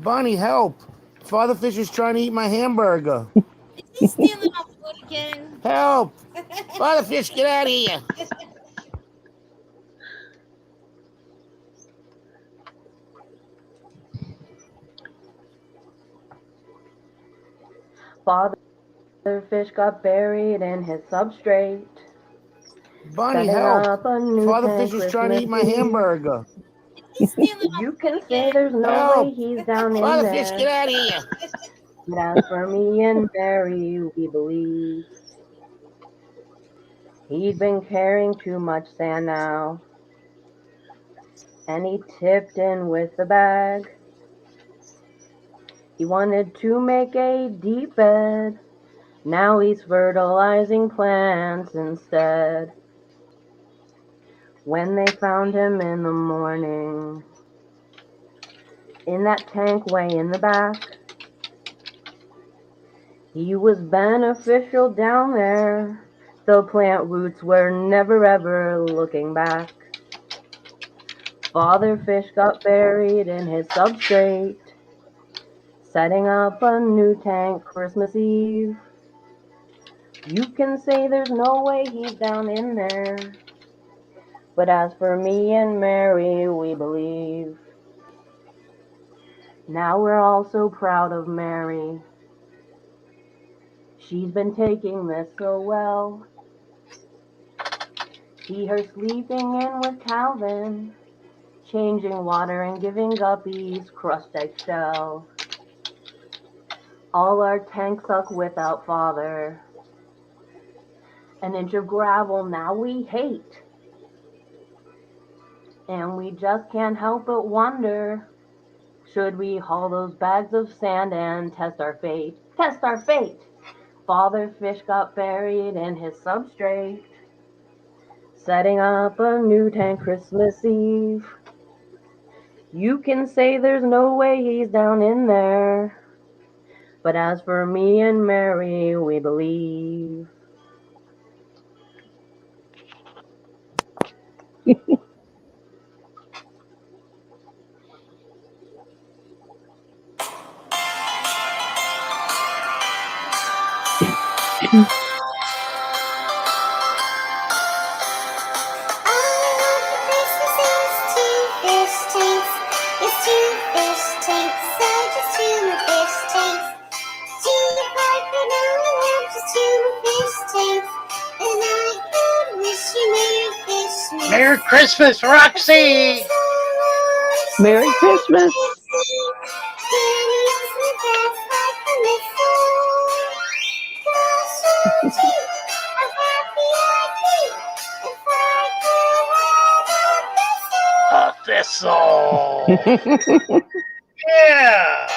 Bunny, help! Father Fish is trying to eat my hamburger. Is he stealing my food again? Help! Father Fish, get out of here! Father Fish got buried in his substrate. Bunny, Setting help! up a new Father tank Fish is trying to eat my Christmas Eve. hamburger. Is he stealing my You food can say again? there's no Help! way he's down in Father Fish, get there. out of here! But as for me and Mary, we believe he'd been carrying too much sand now. And he tipped in with the bag. He wanted to make a deep bed. Now he's fertilizing plants instead. When they found him in the morning, in that tank way in the back, he was beneficial down there. The plant roots were never ever looking back. Father Fish got buried in his substrate, setting up a new tank Christmas Eve. You can say there's no way he's down in there. But as for me and Mary, we believe. Now we're all so proud of Mary. She's been taking this so well. See her sleeping in with Calvin, changing water and giving guppies crushed eggshell. All our tanks suck without Father. An inch of gravel now we hate. And we just can't help but wonder, should we haul those bags of sand and test our fate? Test our fate! Father Fish got buried in his substrate, setting up a new tank Christmas Eve. You can say there's no way he's down in there. But as for me and Mary, we believe. Merry Christmas, Roxy! Merry Christmas. A thistle! Yeah!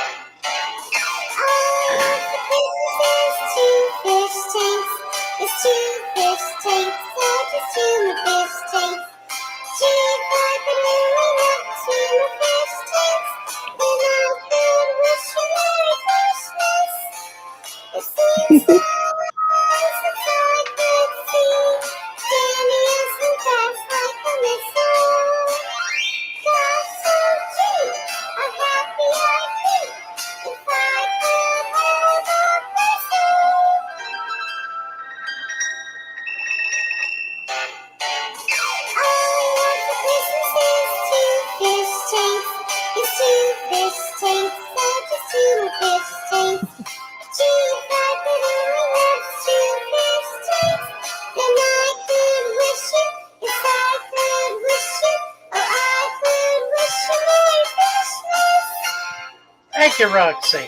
Thank you, Roxy.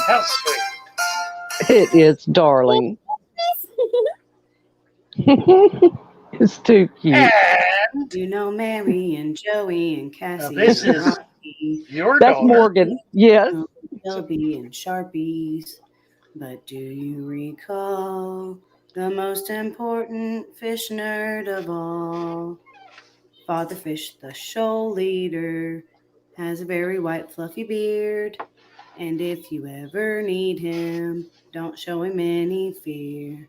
How sweet. It is darling. It's too cute. And You know Mary and Joey and Cassie. this and is Rocky, your That's daughter. Morgan. Yes. Shelby and Sharpies. But do you recall the most important fish nerd of all? Father Fish, the shoal leader, has a very white fluffy beard. And if you ever need him, don't show him any fear.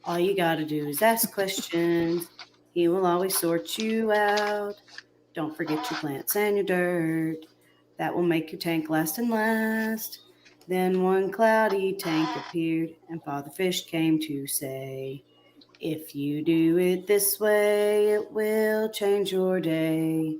All you gotta do is ask questions. He will always sort you out. Don't forget your plants and your dirt. That will make your tank last and last. Then one cloudy tank appeared, and Father Fish came to say, if you do it this way, it will change your day.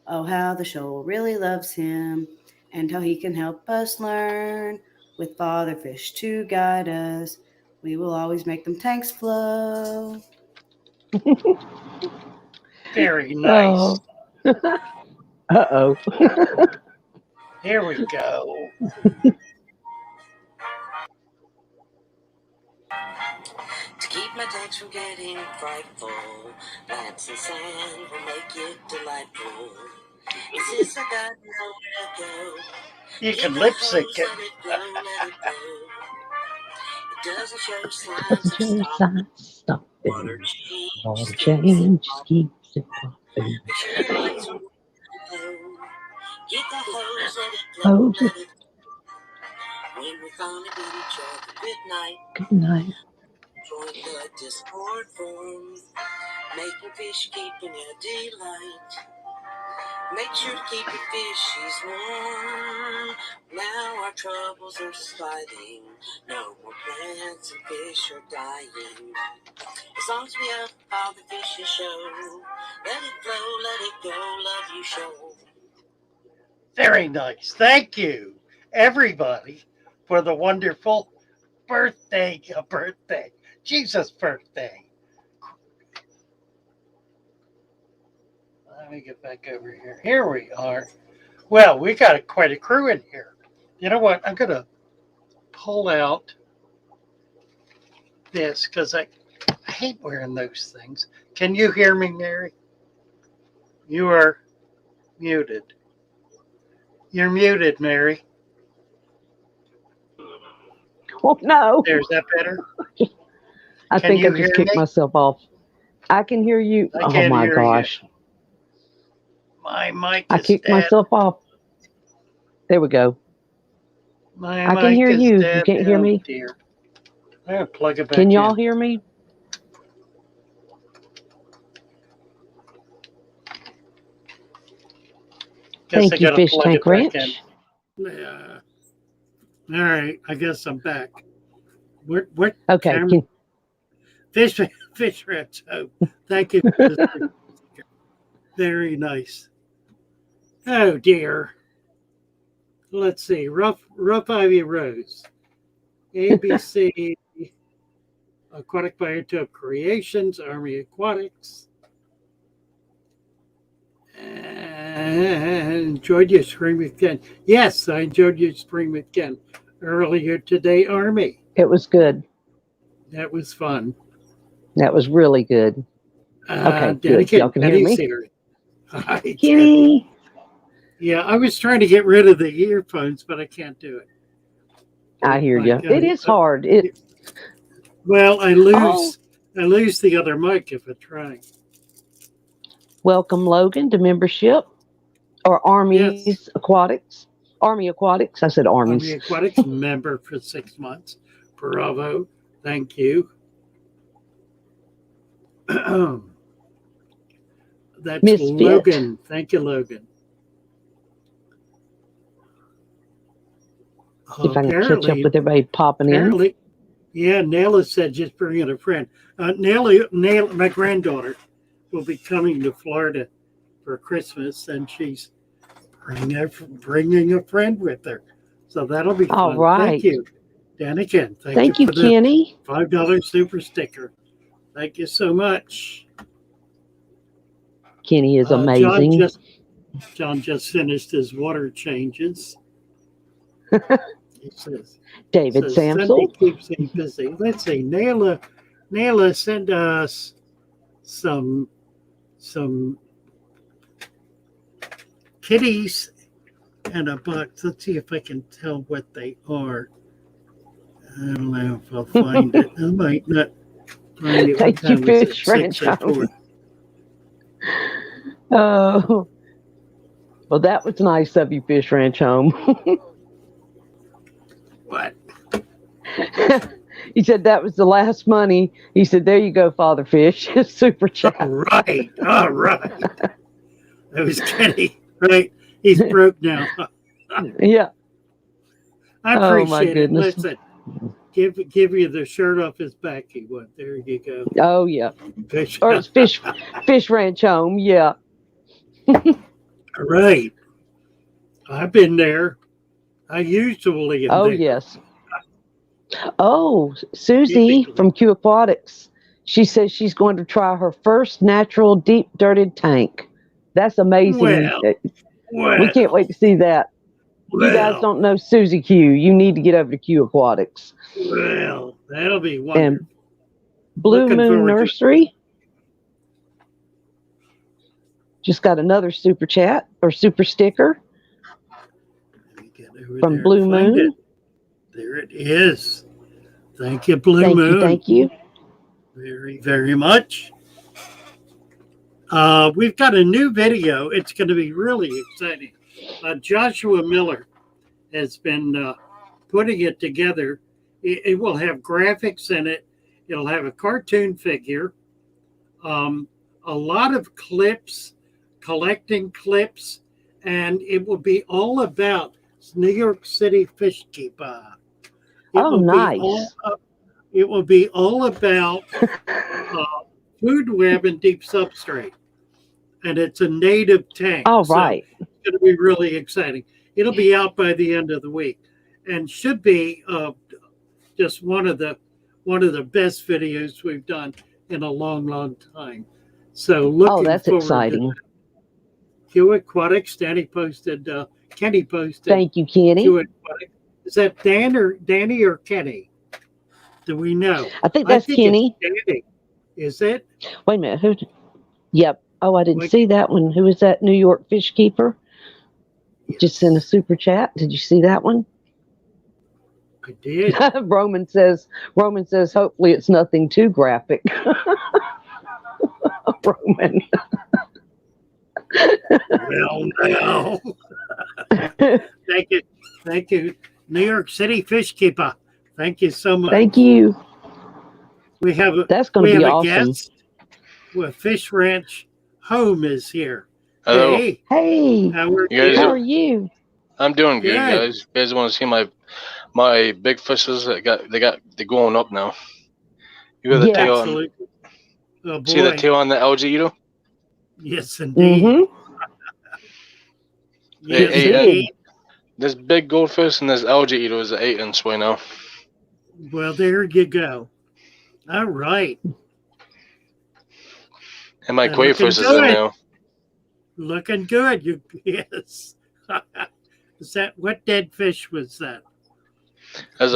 Oh, how the shoal really loves him, and how he can help us learn. With Father Fish to guide us, we will always make them tanks flow. Very nice. Uh-oh. Here we go. To keep my tanks from getting frightful, lamps and sand will make it delightful. Since I got nowhere to go, You can lip sync it. let it blow, let it blow. It doesn't show signs of Two stopping. sides stopping. Water Water change, change keeps it popping. make sure your lights are low. Get that hose, let it blow, Hose. let it blow. When we finally bid each other good night, Good night. join the Discord forum, making fish keeping a delight. Make sure to keep your fishies warm. Now our troubles are sliding. No more plants and fish are dying. As long as we have all the fishes show, let it flow, let it go, love you show. Very nice. Thank you, everybody, for the wonderful birthday. Jesus' birthday. Let me get back over here. Here we are. Well, we got quite a crew in here. You know what? I'm going to pull out this because I hate wearing those things. Can you hear me, Mary? You are muted. You're muted, Mary. Oh, no. There's that better? I Can think you I just hear kicked me? myself off. I can hear you. I Oh, can't my hear gosh. you. My mic I is kicked dead. myself off. There we go. My I can mic hear is you. dead. You can't hear Oh, me? dear. I'm going to plug it back Can y'all in. hear me? Guess Thank I you, gotta Fish plug Tank it back Ranch. in. Yeah. All right. I guess I'm back. What Okay. camera? Fish Ranch. Oh, thank you. Very nice. Oh dear. Let's see. Rough Ivy Rose. ABC Aquatic Biotop Creations, Army Aquatics. And enjoyed your spring with Ken. Yes, I enjoyed your spring with Ken earlier today, Army. It was good. That was fun. That was really good. Okay, good. Y'all can hear me? Here. Hi, Kenny. Kenny. Yeah, I was trying to get rid of the earphones, but I can't do it. I hear you. It is hard. Well, I lose the other mic if I try. Welcome, Logan, to membership or Army's Aquatics. Army Aquatics. I said Army's. Army Aquatics member for 6 months. Bravo. Thank you. That's Misfit. Logan. Thank you, Logan. See if I can catch up with everybody popping in. Yeah, Nella said just bring in a friend. Nella, my granddaughter, will be coming to Florida for Christmas, and she's bringing a friend with her. So that'll be fun. All right. Thank you, Daniken. Thank you, for Kenny. the $5 super sticker. Thank you so much. Kenny is amazing. John just finished his water changes. He says, David Samsel. Sunday keeps him busy. Let's see. Naila sent us some kitties and a box. Let's see if I can tell what they are. I don't know if I'll find it. I might not find it. Thank you, Fish Ranch. Oh, well, that was nice of you, Fish Ranch Home. What? He said that was the last money. He said, there you go, Father Fish. Super chat. All right. That was Kenny, right? He's broke now. Yeah. I Oh, my appreciate it. goodness. Listen, give you the shirt off his back. He went. There you go. Oh, yeah. Fish. Or it's Fish Ranch Home. Yeah. Right. I've been there. I usually am Oh, there. yes. Oh, Susie Typically. from Q Aquatics. She says she's going to try her first natural deep dirted tank. That's amazing. We can't wait to see that. You guys don't know Susie Q. You need to get over to Q Aquatics. Well, that'll be wonderful. And Blue Looking Moon forward to it. Nursery just got another super chat or super sticker Let me get over from there Blue and find Moon. it. There it is. Thank you, Blue Thank Moon. you, thank you. Very, very much. We've got a new video. It's going to be really exciting. Joshua Miller has been putting it together. It will have graphics in it. It'll have a cartoon figure, a lot of clips, collecting clips, and it will be all about New York City Fish Keeper. Nice. It will be all about food web and deep substrate. And it's a native tank. All so right. it's going to be really exciting. It'll be out by the end of the week, and should be just one of the best videos we've done in a long, long time. So looking that's forward exciting. to Q Aquatics. Kenny posted. Thank you, Kenny. Q Aquatics. Is that Danny or Kenny? Do we know? I think that's Kenny. It's Danny. Is it? Wait a minute. Who? Yep. Oh, I didn't Wait. see that one. Who is that New York Fish Keeper? Just sent a super chat. Did you see that one? I did. Roman says, hopefully it's nothing too graphic. Roman. Well, no. Thank you, New York City Fish Keeper. Thank you so much. Thank you. We have That's going to be a awesome. guest. With Fish Ranch Home is here. Hello. Hey. How are You guys How are you? I'm doing good, Good. guys. You guys want to see my big fishes? They're going up now. You got the Yeah. tail on, Absolutely. Oh boy. see the tail on the algae eater? Yes, indeed. Mm-hmm. Yes, Hey, indeed. This big goldfish and this algae eater is an 8-inch right now. Well, there you go. All right. And my And koi looking fish is in good. there. Looking good. Yes. Is that what dead fish was that? There's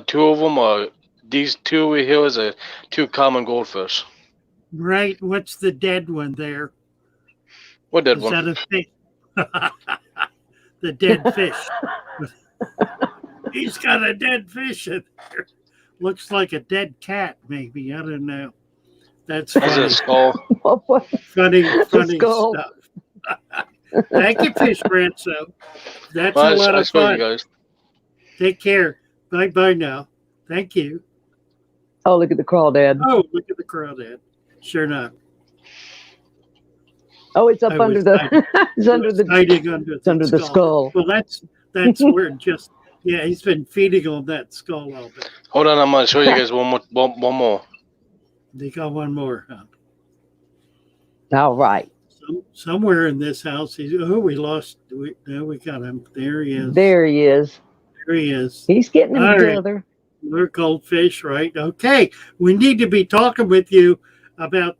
two of them. These two over here is two common goldfish. Right. What's the dead one there? What dead Is one? that a fish? The dead fish. He's got a dead fish in there. Looks like a dead cat, maybe. I don't know. That's That's funny. a skull. Funny skull. stuff. Thank you, Fish Rancho. That's Well, a lot I of showed fun. you guys. Take care. Bye now. Thank you. Oh, look at the crawdad. Oh, look at the crawdad. Sure enough. Oh, it's up I under was the. hiding- It's under the. hiding under It's under the skull. Well, that's where just he's been feeding on that skull all day. Hold on, I'm gonna show you guys one more. They got one more, huh? All right. Somewhere in this house, we lost. We got him. There he is. There he is. There he is. He's getting them All right. together. We're goldfish, right? Okay. We need to be talking with you about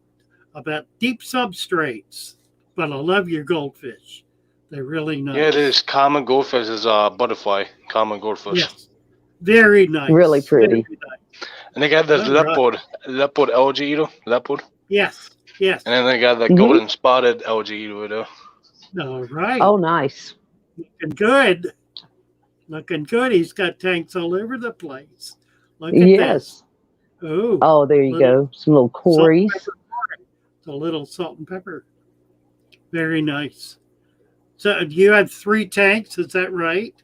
deep substrates. But I love your goldfish. They're really nice. Yeah, this common goldfish is butterfly. Common goldfish. Yes. Very nice. Really pretty. Very nice. And they got this All right. leopard algae eater. Leopard. Yes. Yes. And then they got the Mhm. golden spotted algae eater there. All right. Oh, nice. Looking good. Looking good. He's got tanks all over the place. Look at Yes. this. Oh. Oh, there you go. Some little cories. It's a little salt and pepper. Very nice. So you have 3 tanks, is that right?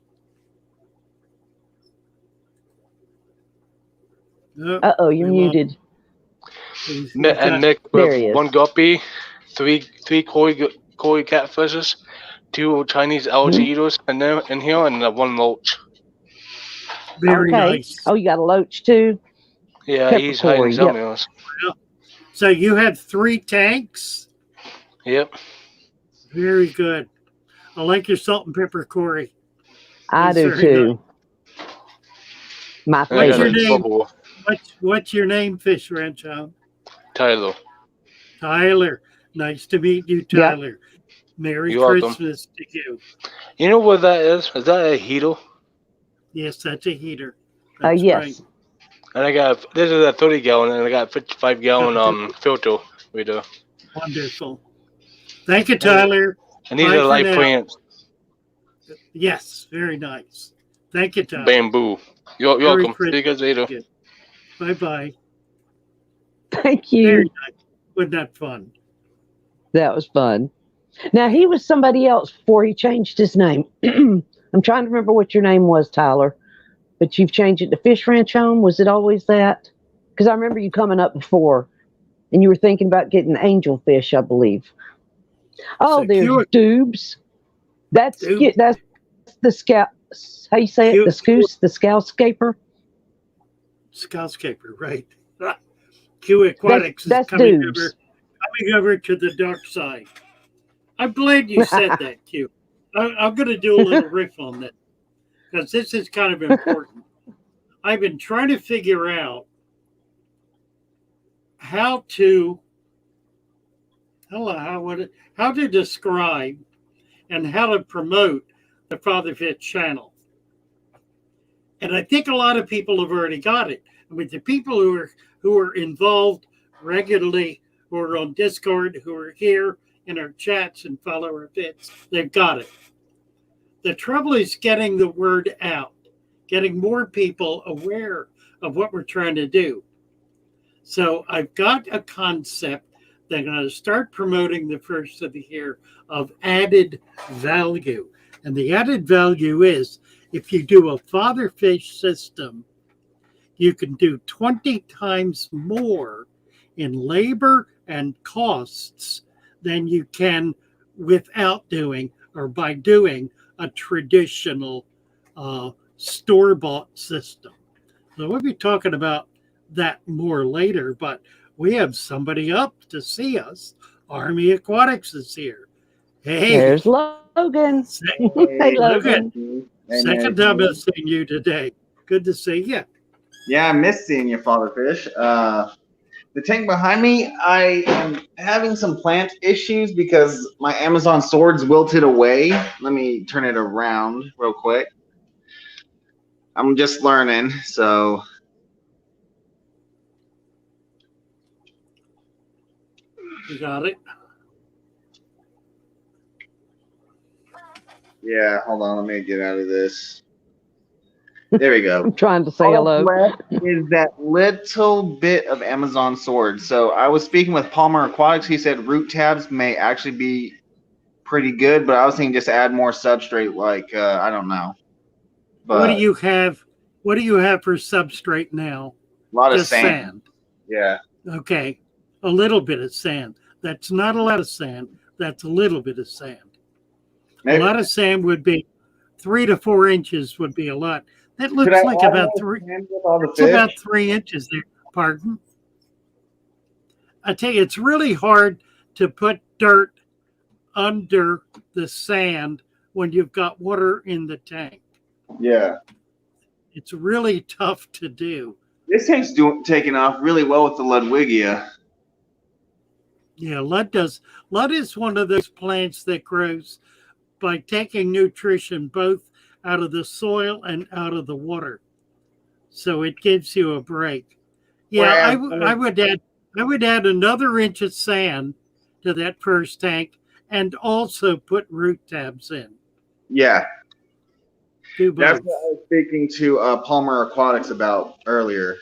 Oh, Uh-oh, you're we lost- muted. he's And got- Nick There he with is. one guppy, three koi catfishes, 2 Chinese algae eaters in here, and 1 loach. Very Okay. nice. Oh, you got a loach too? Yeah, he's hiding Peppercorn, somewhere else. So you have 3 tanks? Yep. Very good. I like your salt and pepper, Corey. I That's do very too. My And I got your favorite. a name? bubble. What's your name, Fish Rancho? Tyler. Tyler. Nice to meet you, Tyler. Merry You're welcome. Christmas to you. You know what that is? Is that a heater? Yes, that's a heater. That's Yes. right. And I got this is a 30 gallon, and I got 55 gallon filter. We do. Wonderful. Thank you, Tyler. And these Bye are for live now. plants. Yes, very nice. Thank you, Tyler. Bamboo. You're Merry welcome. See you guys later. Christmas. Bye-bye. Thank Very you. nice. Wasn't that fun? That was fun. Now, he was somebody else before he changed his name. I'm trying to remember what your name was, Tyler. But you've changed it to Fish Ranch Home. Was it always that? Because I remember you coming up before, and you were thinking about getting angelfish, I believe. Oh, So there's cute. Dubes. That's Dubes. that's the scout. How you say it? Cute. The scoose, the scoutscaper. Scoutscaper, right. Q Aquatics That's is coming Dubes. over to the dark side. I'm glad you said that, Q. I'm going to do a little riff on that because this is kind of important. I've been trying to figure out how to describe and how to promote the Father Fit channel. And I think a lot of people have already got it. I mean, the people who are involved regularly, who are on Discord, who are here in our chats and follow our fits, they've got it. The trouble is getting the word out, getting more people aware of what we're trying to do. So I've got a concept that I'm going to start promoting the first of the year of added value. And the added value is if you do a father fish system, you can do 20 times more in labor and costs than you can without doing or by doing a traditional store-bought system. So we'll be talking about that more later, but we have somebody up to see us. Army Aquatics is here. Hey, There's Logan. Hey, Logan. Second time I've seen you today. Good to see you. Yeah, I miss seeing you, Father Fish. The tank behind me, I am having some plant issues because my Amazon swords wilted away. Let me turn it around real quick. I'm just learning, so. You got it? Yeah, hold on. Let me get out of this. There we go. I'm trying to say All hello. left is that little bit of Amazon sword. So I was speaking with Palmer Aquatics. He said root tabs may actually be pretty good, but I was thinking just add more substrate. Like I don't know. But What do you have? What do you have for substrate now? a lot of Just sand. Yeah. Okay, a little bit of sand. That's not a lot of sand. That's a little bit of sand. Maybe. A lot of sand would be 3 to 4 inches would be a lot. That looks Could I like add about more 3. sand with all the It's about fish? 3 inches there. Pardon? I tell you, it's really hard to put dirt under the sand when you've got water in the tank. Yeah. It's really tough to do. This tank's taking off really well with the Ludwigia. Yeah, Lud is one of those plants that grows by taking nutrition both out of the soil and out of the water. So it gives you a break. Yeah, I would add another inch of sand to that first tank and also put root tabs in. Yeah. Do both. That's what I was speaking to Palmer Aquatics about earlier.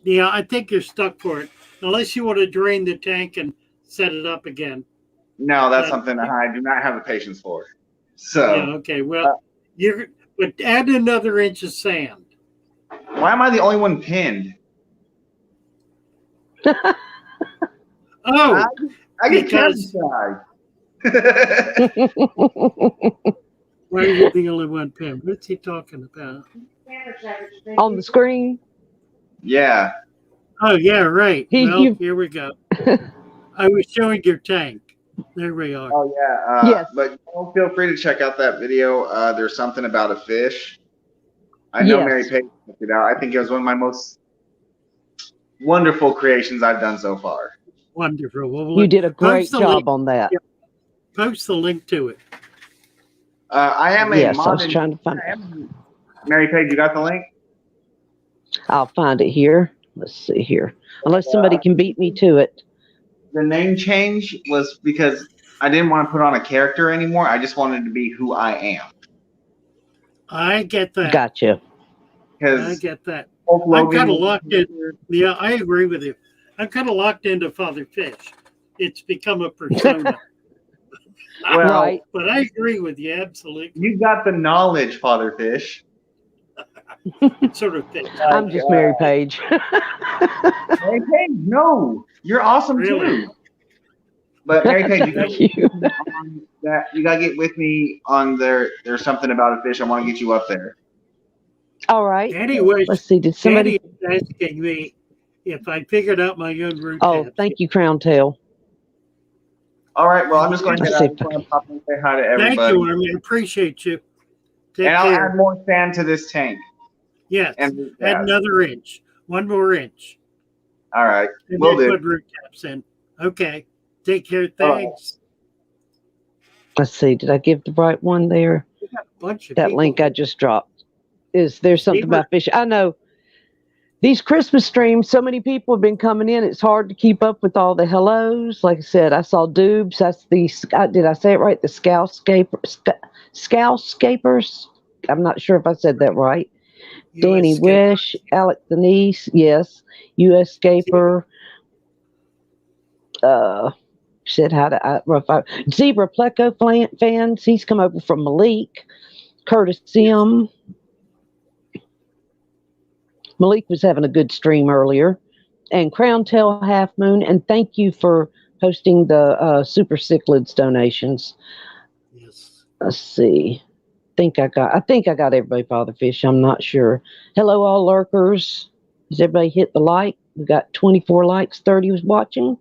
Yeah, I think you're stuck for it. Unless you want to drain the tank and set it up again. No, that's something that I do not have the patience for. So Yeah, okay. Well, but add another inch of sand. why am I the only one pinned? Oh, I get because- capsized. Why are you the only one, Pam? What's he talking about? On the screen. Yeah. Oh, yeah, right. Well, You. here we go. I was showing your tank. There we are. Oh yeah. Yes. But feel free to check out that video. There's something about a fish. I know Yes. Mary Paige checked it out. I think it was one of my most wonderful creations I've done so far. Wonderful. Well, You did a great job link. on that. Yeah. Post the link to it. I am a Yes, I mod. was trying to find. Mary Paige, you got the link? I'll find it here. Let's see here. Unless somebody can beat me to it. The name change was because I didn't want to put on a character anymore. I just wanted to be who I am. I get that. Gotcha. I get that. I'm kind of locked in. Yeah, I agree with you. I'm kind of locked into Father Fish. It's become a persona. Well, Right. But I agree with you, absolutely. You got the knowledge, Father Fish. It sort of fits. I'm just Mary Paige. Mary Paige, no, you're awesome Really? too. But Mary Paige, Thank you. you gotta get with me on there. There's something about a fish. I want to get you up there. All right. Daddy was, Let's see. Did somebody? Daddy was asking me if I figured out my own route. Oh, thank you, Crown Tail. All right. Well, I'm just going to Let's see if I can- pop and say hi to Thank everybody. you, Army. I appreciate you. Take And I'll care. add more sand to this tank. Yes. And Add another inch. One more inch. all right. And Will then do. put root caps in. Okay. Take care. Thanks. Let's see. Did I give the right one there? We got a bunch of That people. link I just dropped. Is there something Beaver. about fish? I know. These Christmas streams, so many people have been coming in. It's hard to keep up with all the hellos. Like I said, I saw Dubes. That's the. Did I say it right? The Scalscapers. I'm not sure if I said that right. Danny US Wish, Alex Denise, yes, U.S. Scaper. Said how to Zebra Pleco fans. He's come over from Malik, Curtis Sim. Malik was having a good stream earlier, and Crown Tail Half Moon. And thank you for posting the Super Cichlids donations. Yes. Let's see. I think I got everybody, Father Fish. I'm not sure. Hello, all lurkers. Has everybody hit the like? We got 24 likes, 30 was watching.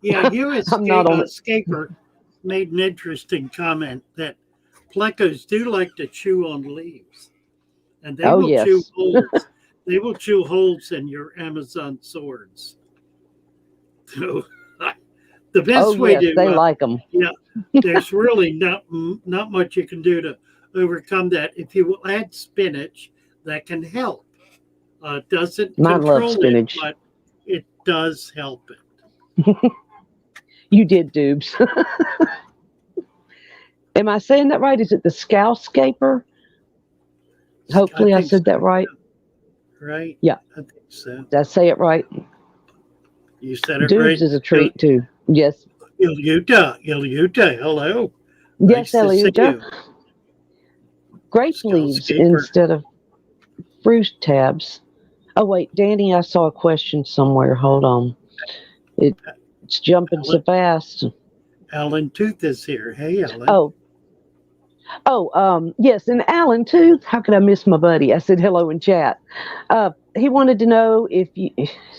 Yeah, U.S. I'm not on it. Scaper made an interesting comment that plecos do like to chew on leaves. And they Oh, will yes. chew holes. They will chew holes in your Amazon swords. So the best Oh, way yes, to they like them. yeah, there's really not much you can do to overcome that. If you will add spinach, that can help. Doesn't Mine control loves spinach. it, but it does help it. You did, Dubes. Am I saying that right? Is it the Scalscaper? Hopefully I think said so. that right. Right? Yeah. I think so. Did I say it right? You said it Dubes right. is a treat, too. Yes. Ilyuta, hello. Yes, Nice to see Eliuta. you. Grape leaves Scalscaper. instead of fruit tabs. Oh, wait, Danny, I saw a question somewhere. Hold on. It's jumping so fast. Alan Tooth is here. Hey, Alan. Yes, and Alan too. How could I miss my buddy? I said hello in chat. He wanted to know if you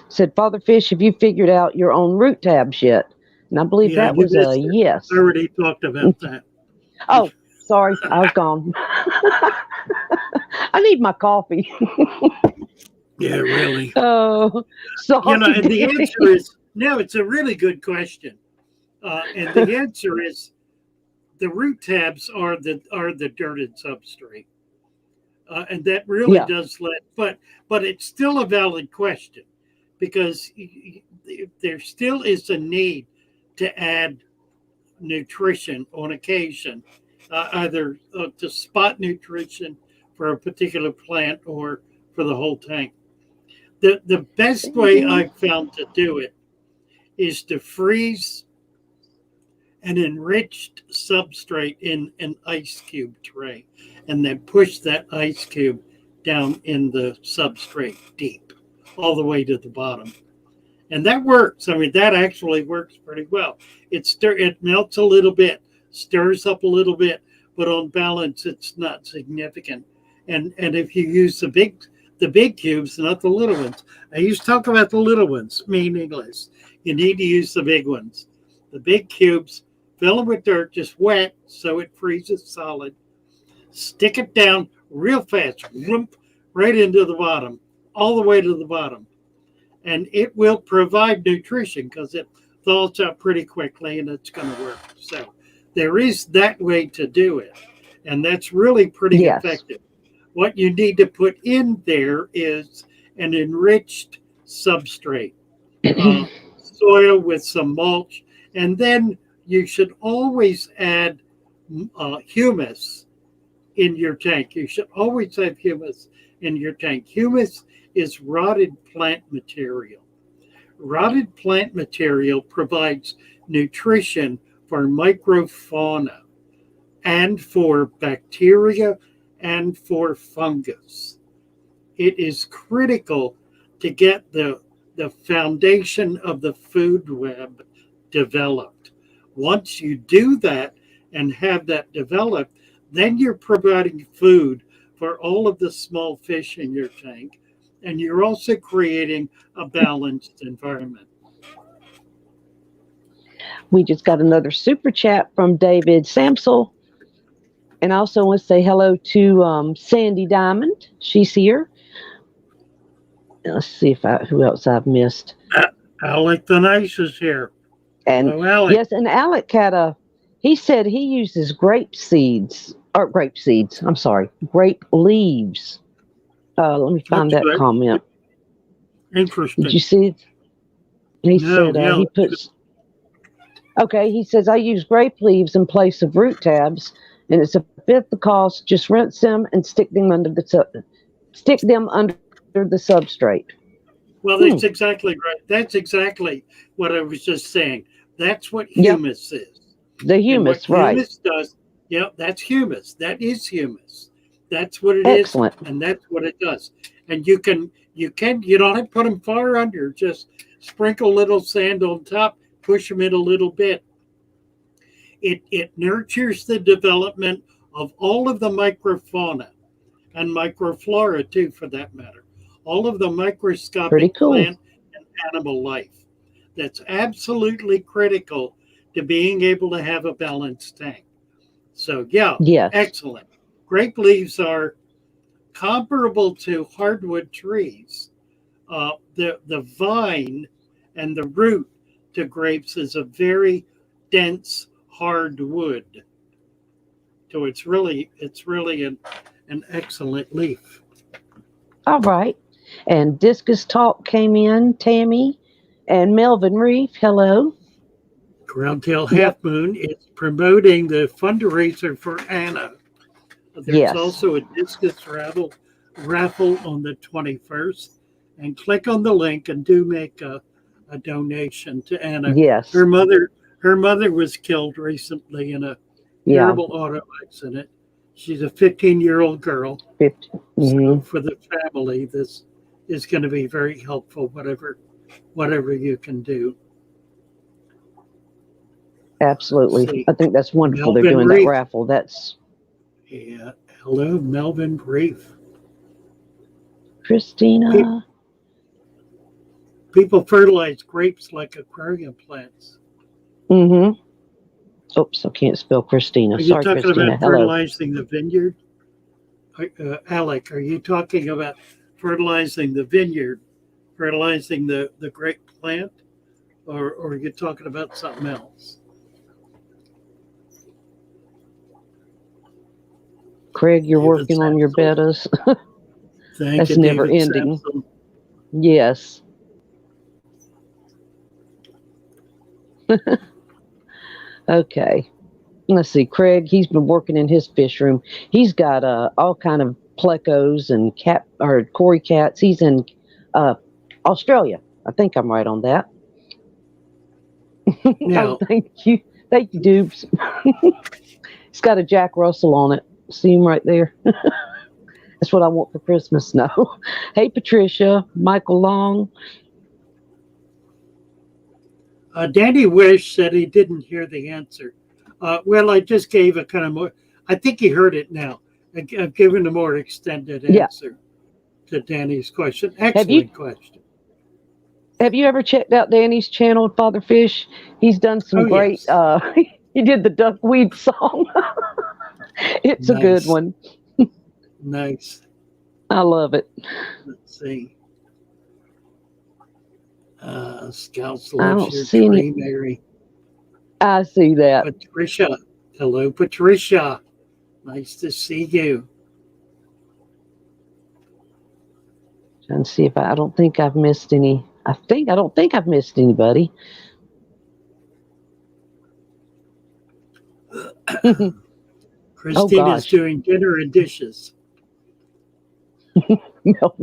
said, Father Fish, have you figured out your own root tabs yet? And I believe Yeah, that you was a missed it. yes. I already talked about that. Oh, sorry, I was gone. I need my coffee. Yeah, really. Oh, sorry. And the answer is no. It's a really good question, and the answer is the root tabs are the dirted substrate, and that really does but it's still a valid question because there still is a need to add nutrition on occasion, either to spot nutrition for a particular plant or for the whole tank. The best way I've found to do it is to freeze an enriched substrate in an ice cube tray and then push that ice cube down in the substrate deep, all the way to the bottom. And that works. I mean, that actually works pretty well. It melts a little bit, stirs up a little bit, but on balance, it's not significant. And if you use the big cubes, not the little ones. I used to talk about the little ones, meaningless. You need to use the big ones. The big cubes, fill them with dirt, just wet so it freezes solid. Stick it down real fast, whoomp, right into the bottom, all the way to the bottom. And it will provide nutrition because it thaws out pretty quickly and it's going to work. So there is that way to do it. And that's really pretty effective. What you need to put in there is an enriched substrate, soil with some mulch, and then you should always add humus in your tank. You should always have humus in your tank. Humus is rotted plant material. Rotted plant material provides nutrition for microfauna and for bacteria and for fungus. It is critical to get the foundation of the food web developed. Once you do that and have that developed, then you're providing food for all of the small fish in your tank, and you're also creating a balanced environment. We just got another super chat from David Samsel. And I also want to say hello to Sandy Diamond. She's here. Let's see who else I've missed. Alec the Nice is here. And hello, Alec. Yes, and Alec he said he uses grape leaves. Let me find that comment. Interesting. Did you see it? He said he puts. Okay, he says I use grape leaves in place of root tabs, and it's a fifth the cost. Just rinse them and stick them under the substrate. Well, that's exactly right. That's exactly what I was just saying. That's what humus is. The humus, right? Humus does. Yeah, that's humus. That is humus. That's what it Excellent. is, and that's what it does. And you don't have to put them far under. Just sprinkle a little sand on top, push them in a little bit. It nurtures the development of all of the microfauna and microflora too, for that matter. All of the microscopic plant and animal life. That's absolutely critical to being able to have a balanced tank. So excellent. Grape leaves are comparable to hardwood trees. The vine and the root to grapes is a very dense hard wood. So it's really an excellent leaf. All right. And Discus Talk came in, Tammy and Melvin Reef. Hello. Groundtail Half Moon is promoting the fundraiser for Anna. There's also a discus raffle on the 21st. And click on the link and do make a donation to Anna. Yes. Her mother was killed recently in a terrible auto accident. She's a 15-year-old girl. 15. So for the family, this is going to be very helpful, whatever you can do. Absolutely. I think that's wonderful. Melvin They're doing Reef. That raffle. Hello, Melvin Reef. Christina. People fertilize grapes like aquarium plants. Mm-hmm. Oops, I can't spell Christina. Are you Sorry, talking Christina. about fertilizing the vineyard? Alec, are you talking about fertilizing the vineyard, fertilizing the grape plant, or are you talking about something else? Craig, you're working on your bettas. That's never ending. Samson. Yes. Okay. Let's see. Craig, he's been working in his fish room. He's got all kind of plecos and Cory cats. He's in Australia. I think I'm right on that. No. Thank you. Thank you, Dubes. It's got a Jack Russell on it. See him right there? That's what I want for Christmas. No. Hey, Patricia, Michael Long. Danny Wish said he didn't hear the answer. Well, I just gave a kind of more, I think he heard it now. I've given a more extended Yeah. answer to Danny's question. Have you Excellent question. have you ever checked out Danny's channel, Father Fish? He's done some Oh, great. yes. He did the duckweed song. It's a good Nice. one. Nice. I love it. Let's see. Scouts I loves don't your see tree, any. Mary. I see that. Patricia. Hello, Patricia. Nice to see you. Trying to see if I don't think I've missed any. I don't think I've missed anybody. Christina's gosh. doing dinner and dishes. No.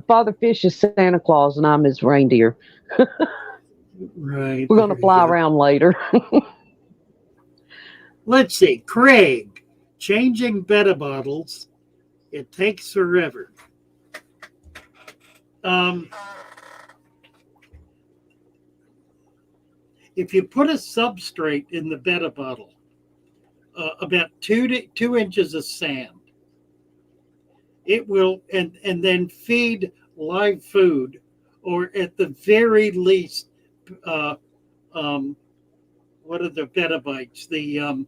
Father Fish is Santa Claus and I'm his reindeer. Right. We're going to there you fly go. around later. Let's see. Craig, changing Betta bottles. It takes forever. If you put a substrate in the Betta bottle, about 2 inches of sand, it will, and then feed live food, or at the very least, what are the Betta bites? The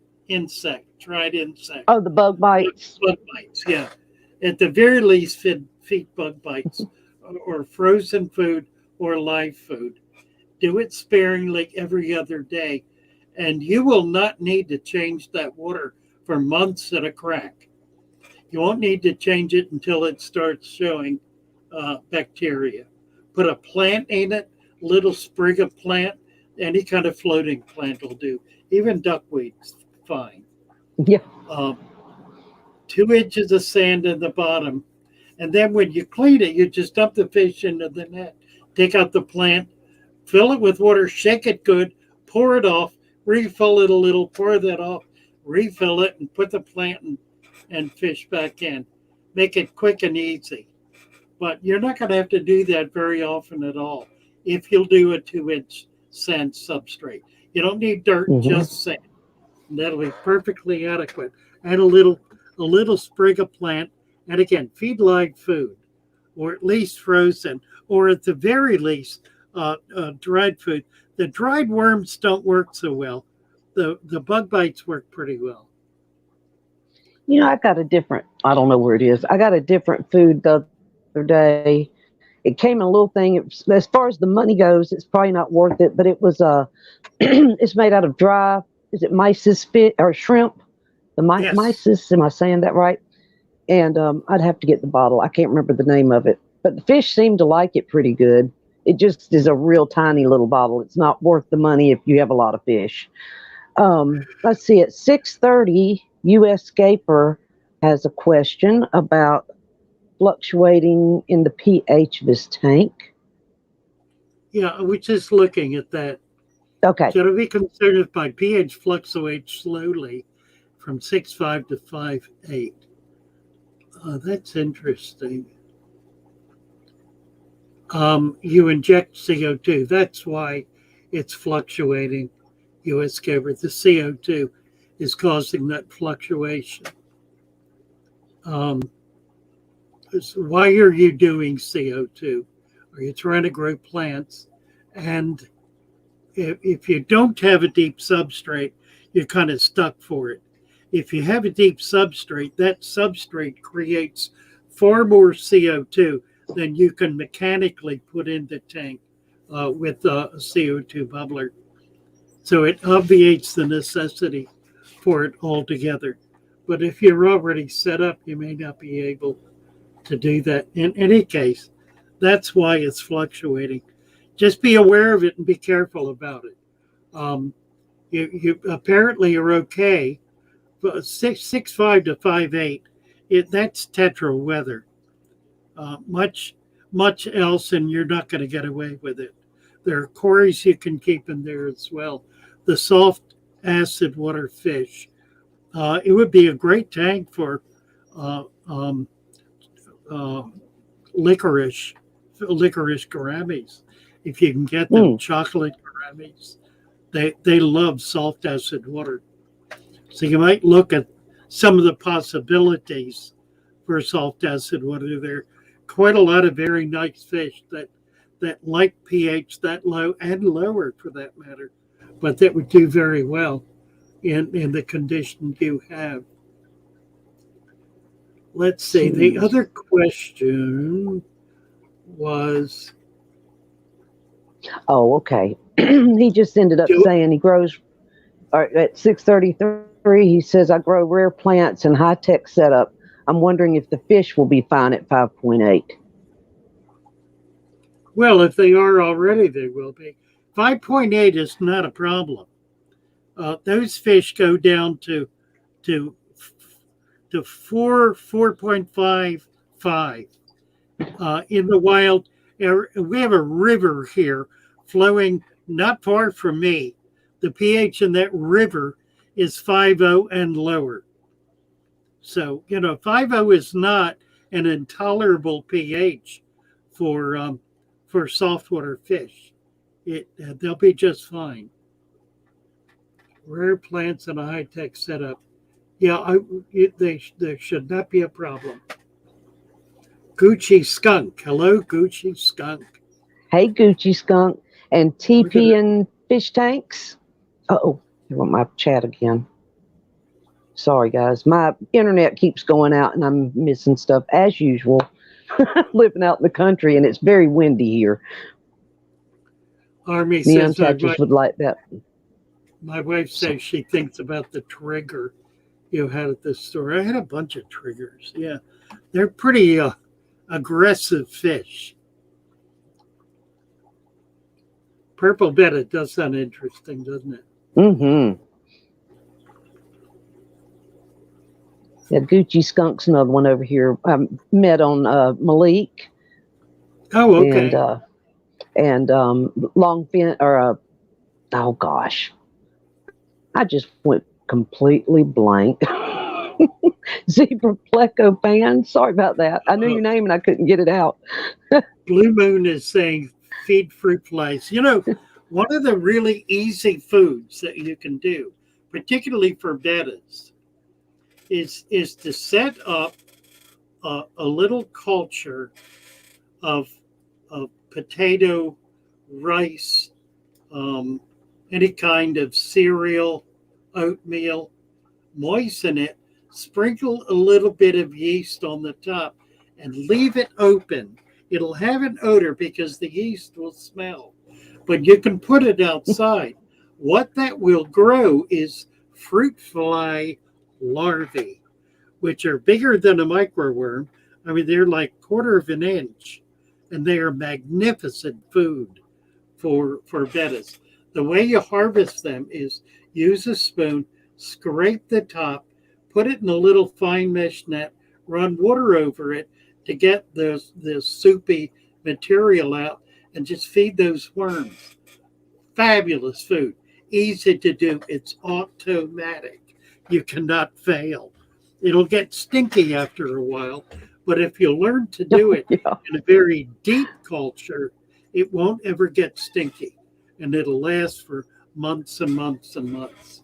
dried insect. Oh, the bug bites. Bug bites, yeah. At the very least, feed bug bites, or frozen food, or live food. Do it sparingly every other day, and you will not need to change that water for months at a crack. You won't need to change it until it starts showing bacteria. Put a plant in it, little sprig of plant, any kind of floating plant will do. Even duckweed's fine. Yeah. 2 inches of sand in the bottom. And then when you clean it, you just dump the fish into the net. Take out the plant, fill it with water, shake it good, pour it off, refill it a little, pour that off, refill it, and put the plant and fish back in. Make it quick and easy. But you're not going to have to do that very often at all if you'll do a 2-inch sand substrate. You don't need dirt, just sand. And that'll be perfectly adequate. Add a little sprig of plant, and again, feed live food, or at least frozen, or at the very least, dried food. The dried worms don't work so well. The bug bites work pretty well. You know, I got a different, I don't know where it is. I got a different food the other day. It came in a little thing. As far as the money goes, it's probably not worth it, but it was it's made out of dry, is it mysis fish or shrimp? Yes. Mysis, am I saying that right? And I'd have to get the bottle. I can't remember the name of it. But the fish seemed to like it pretty good. It just is a real tiny little bottle. It's not worth the money if you have a lot of fish. Let's see, at 6:30, U.S. Scaper has a question about fluctuating in the pH of his tank. Yeah, we're just looking at that. Okay. So to be concerned if my pH fluctuates slowly from 6.5 to 5.8. That's interesting. You inject CO2. That's why it's fluctuating, U.S. Scaper. The CO2 is causing that fluctuation. Why are you doing CO2? Are you trying to grow plants? And if you don't have a deep substrate, you're kind of stuck for it. If you have a deep substrate, that substrate creates far more CO2 than you can mechanically put in the tank with a CO2 bubbler. So it obviates the necessity for it altogether. But if you're already set up, you may not be able to do that. In any case, that's why it's fluctuating. Just be aware of it and be careful about it. You apparently are okay. 6.5 to 5.8, that's tetra weather. Much else, and you're not going to get away with it. There are quarries you can keep in there as well. The soft acid water fish. It would be a great tank for licorice gouramis, if you can get them, chocolate gouramis. They love salt acid water. So you might look at some of the possibilities for salt acid water. There are quite a lot of very nice fish that like pH that low and lower for that matter, but that would do very well in the condition you have. Let's see. The other question was. Oh, okay. He just ended up saying he grows at 633. He says, I grow rare plants and high tech setup. I'm wondering if the fish will be fine at 5.8. Well, if they are already, they will be. 5.8 is not a problem. Those fish go down to 4.55 in the wild. We have a river here flowing not far from me. The pH in that river is 5.0 and lower. So 5.0 is not an intolerable pH for saltwater fish. They'll be just fine. Rare plants in a high-tech setup. Yeah, there should not be a problem. Gucci Skunk. Hello, Gucci Skunk. Hey, Gucci Skunk. And TP and fish tanks. Uh-oh, I want my chat again. Sorry, guys. My internet keeps going out and I'm missing stuff as usual. Living out in the country and it's very windy here. Army the says Untouchables would like that. My wife says she thinks about the trigger you had at the store. I had a bunch of triggers. Yeah, they're pretty aggressive fish. Purple Betta does sound interesting, doesn't it? Mm-hmm. Yeah, Gucci Skunk's another one over here. I met on Malik. Oh, okay. And Longfin, or oh gosh, I just went completely blank. Zebra Pleco fan. Sorry about that. I knew your name and I couldn't get it out. Blue Moon is saying feed fruit flies. One of the really easy foods that you can do, particularly for bettas, is to set up a little culture of potato, rice, any kind of cereal, oatmeal, moisten it, sprinkle a little bit of yeast on the top, and leave it open. It'll have an odor because the yeast will smell, but you can put it outside. What that will grow is fruit fly larvae, which are bigger than a microworm. I mean, they're like 1/4 of an inch, and they are magnificent food for bettas. The way you harvest them is use a spoon, scrape the top, put it in a little fine mesh net, run water over it to get the soupy material out, and just feed those worms. Fabulous food. Easy to do. It's automatic. You cannot fail. It'll get stinky after a while, but if you learn to do it in a very deep culture, it won't ever get stinky, and it'll last for months and months and months.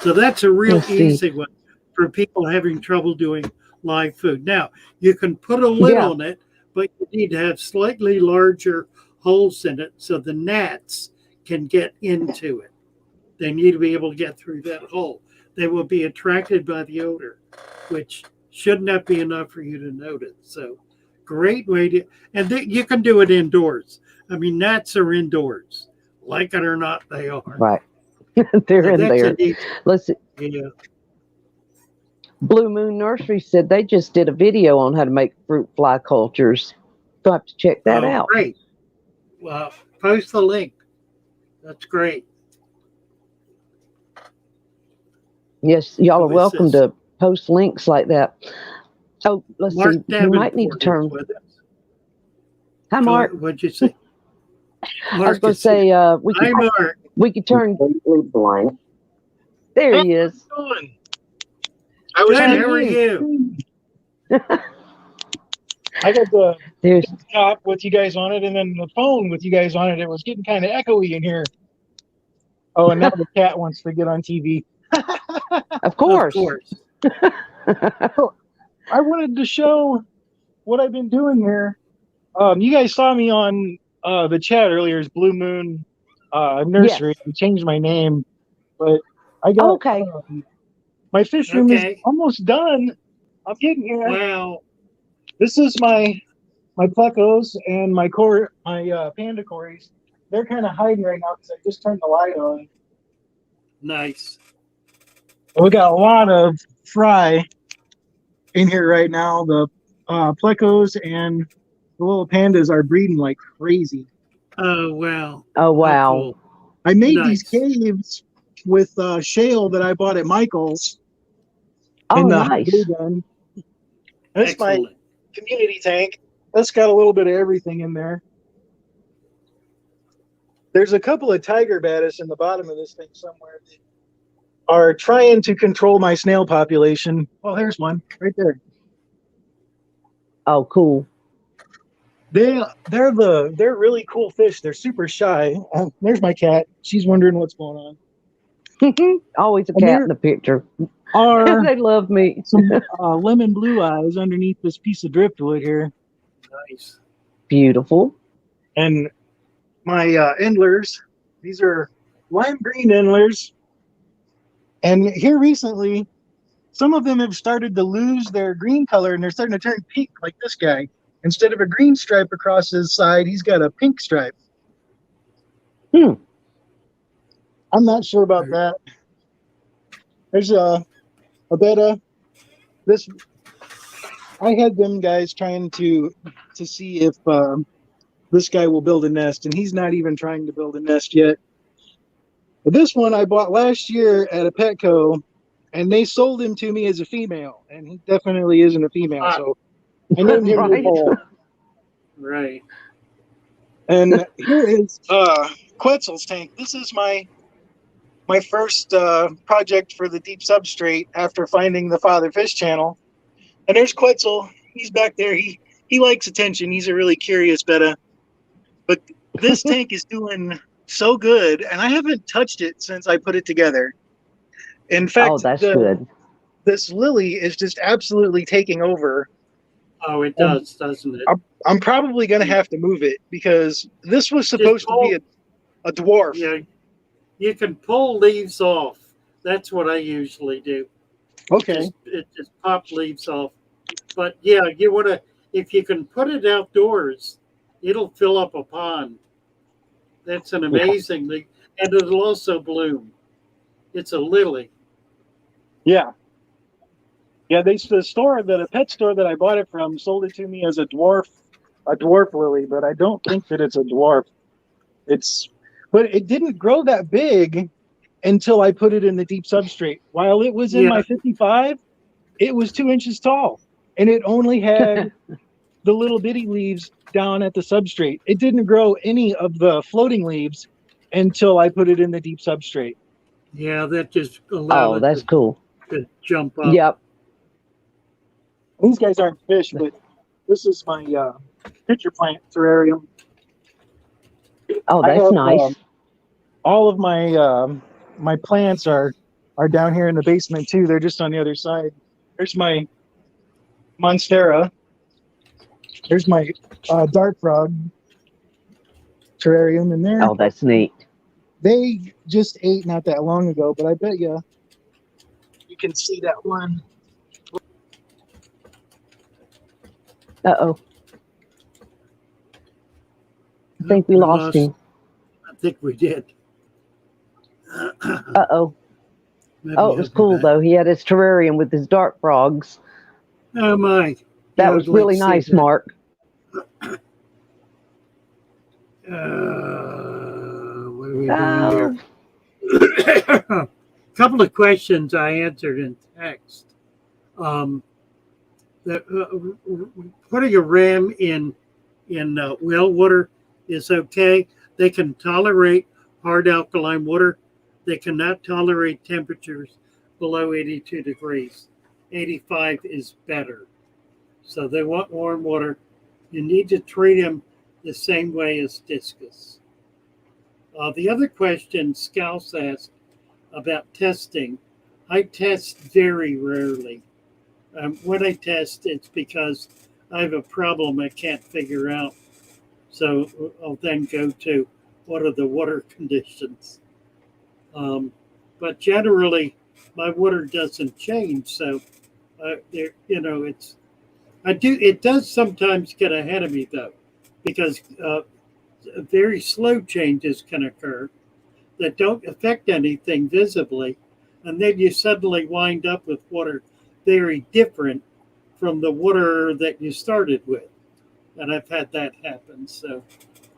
So that's a real easy one for people having trouble doing live food. Now, you can put a lid on it, but you need to have slightly larger holes in it so the gnats can get into it. They need to be able to get through that hole. They will be attracted by the odor, which should not be enough for you to notice. So great way to, and you can do it indoors. I mean, gnats are indoors. Like it or not, they are. Right. They're in there. Let's see. Yeah. Blue Moon Nursery said they just did a video on how to make fruit fly cultures. You'll have to check that out. Great. Well, post the link. That's great. Yes, y'all are welcome to post links like that. Oh, let's see. We might need to turn. Hi, Mark. What'd you say? I was going to say we could turn completely blind. There he is. I was Good, how are you? I got the There's, top with you guys on it, and then the phone with you guys on it. It was getting kind of echoey in here. Oh, and now the cat wants to get on TV. of course. Of course. I wanted to show what I've been doing here. You guys saw me on the chat earlier as Blue Moon Nursery. Yes. I changed my name, but I got Okay. my fish room is Okay. almost done. I'm getting here. Wow. This is my plecos and my panda cories. They're kind of hiding right now because I just turned the light on. Nice. We got a lot of fry in here right now. The plecos and the little pandas are breeding like crazy. Oh, wow. Oh, wow. Cool. I made Nice. these caves with SHOAL that I bought at Michael's. Oh, in the nice. glue gun. That's my Excellent. community tank. That's got a little bit of everything in there. There's a couple of tiger Bettas in the bottom of this thing somewhere that are trying to control my snail population. Well, there's one right there. Oh, cool. They're really cool fish. They're super shy. There's my cat. She's wondering what's going on. Always a And cat there in the picture. are They love me. some lemon blue eyes underneath this piece of driftwood here. Nice. Beautiful. And my endlers, these are lime green endlers. And here recently, some of them have started to lose their green color and they're starting to turn pink like this guy. Instead of a green stripe across his side, he's got a pink stripe. I'm not sure about that. There's a Betta. I had them guys trying to see if this guy will build a nest, and he's not even trying to build a nest yet. But this one I bought last year at a Petco, and they sold him to me as a female, and he definitely isn't a female, so I named him Right. RuPaul. Right. And here is Quetzal's tank. This is my first project for the deep substrate after finding the Father Fish channel. And there's Quetzal. He's back there. He likes attention. He's a really curious Betta. But this tank is doing so good, and I haven't touched it since I put it together. In fact, Oh, that's good. This lily is just absolutely taking over. Oh, it does, doesn't it? I'm probably going to have to move it because this was supposed to be a dwarf. Yeah, you can pull leaves off. That's what I usually do. Okay. It just pop leaves off. But yeah, you want to, if you can put it outdoors, it'll fill up a pond. That's an amazing thing. And it'll also bloom. It's a lily. Yeah. Yeah, the pet store that I bought it from sold it to me as a dwarf lily, but I don't think that it's a dwarf. But it didn't grow that big until I put it in the deep substrate. While it was in my 55, it was 2 inches tall, and it only had the little bitty leaves down at the substrate. It didn't grow any of the floating leaves until I put it in the deep substrate. Yeah, that just allows that's cool. to jump up. Yep. These guys aren't fish, but this is my pitcher plant terrarium. Oh, that's nice. All of my plants are down here in the basement too. They're just on the other side. There's my monstera. There's my dart frog terrarium in there. Oh, that's neat. They just ate not that long ago, but I bet you can see that one. Uh-oh. I think we lost him. I think we did. Uh-oh. Maybe Oh, it was cool, though. He had his terrarium with his dart frogs. Oh, my. That was really nice, Mark. What are we doing here? A couple of questions I answered in text. Putting a ram in well water is okay. They can tolerate hard alkaline water. They cannot tolerate temperatures below 82 degrees. 85 is better. So they want warm water. You need to treat them the same way as discus. The other question Scouse asked about testing, I test very rarely. When I test, it's because I have a problem I can't figure out. So I'll then go to what are the water conditions. But generally, my water doesn't change. So, it does sometimes get ahead of me though, because very slow changes can occur that don't affect anything visibly, and then you suddenly wind up with water very different from the water that you started with. And I've had that happen. So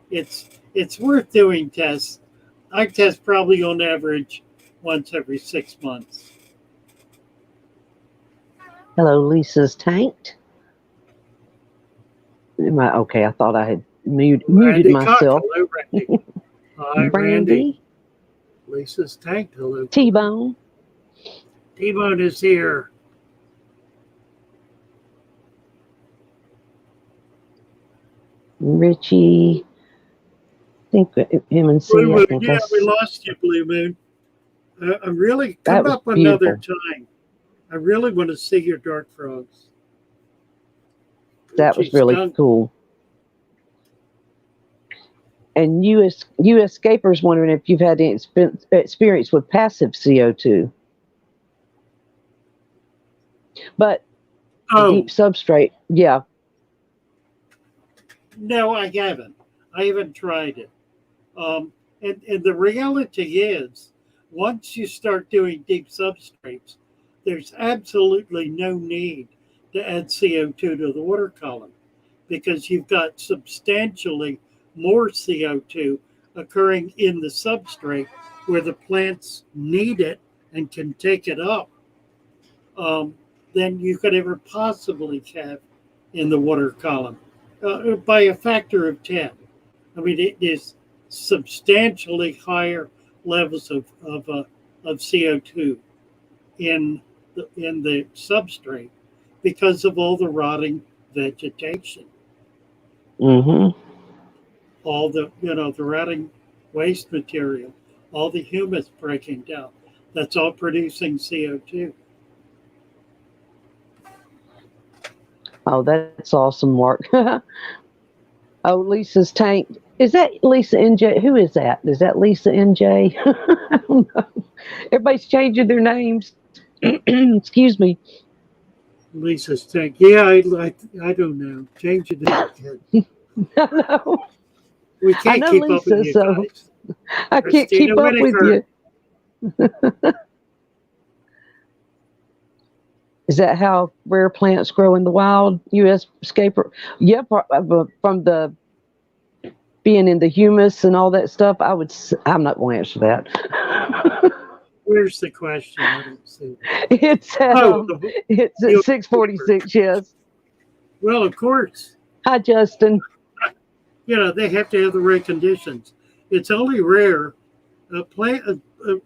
it's worth doing tests. I test probably on average once every 6 months. Hello, Lisa's tanked. Okay, I thought I had muted myself. Hello, Randy. Hi, Randy. Lisa's tanked. Hello. T-Bone. T-Bone is here. Richie. I think him and C. Blue Moon. I think Yeah, we lost you, Blue Moon. I really come up beautiful. Another time. I really want to see your dark frogs. That was really cool. And you escapers wondering if you've had any experience with passive CO2. But deep substrate, yeah. No, I haven't. I haven't tried it. And the reality is, once you start doing deep substrates, there's absolutely no need to add CO2 to the water column because you've got substantially more CO2 occurring in the substrate where the plants need it and can take it up than you could ever possibly have in the water column by a factor of 10. I mean, it is substantially higher levels of CO2 in the substrate because of all the rotting vegetation. Mm-hmm. All the the rotting waste material, all the humus breaking down. That's all producing CO2. Oh, that's awesome, Mark. Oh, Lisa's tank. Is that Lisa NJ? Who is that? Is that Lisa NJ? I don't know. Everybody's changing their names. Excuse me. Lisa's tank. Yeah, I don't know. Change it again. I know. We can't keep up with you guys. I can't keep up with you. Is that how rare plants grow in the wild, U.S. escaper? Yeah, from the being in the humus and all that stuff. I'm not going to answer that. Where's the question? I don't see. It's at 6:46. Yes. Well, of course. Hi, Justin. They have to have the right conditions. It's only rare.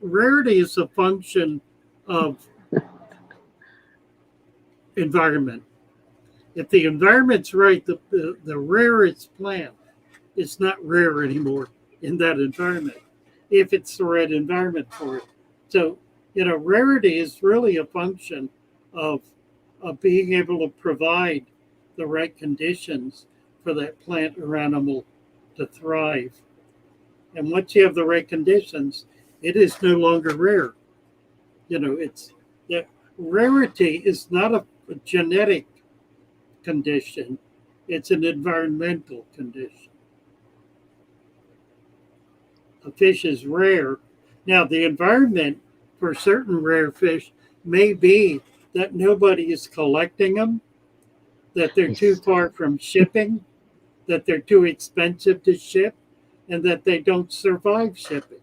Rarity is a function of environment. If the environment's right, the rarest plant is not rare anymore in that environment. If it's the right environment for it. So, rarity is really a function of being able to provide the right conditions for that plant or animal to thrive. And once you have the right conditions, it is no longer rare. Rarity is not a genetic condition, it's an environmental condition. A fish is rare. Now, the environment for certain rare fish may be that nobody is collecting them, that they're too far from shipping, that they're too expensive to ship, and that they don't survive shipping.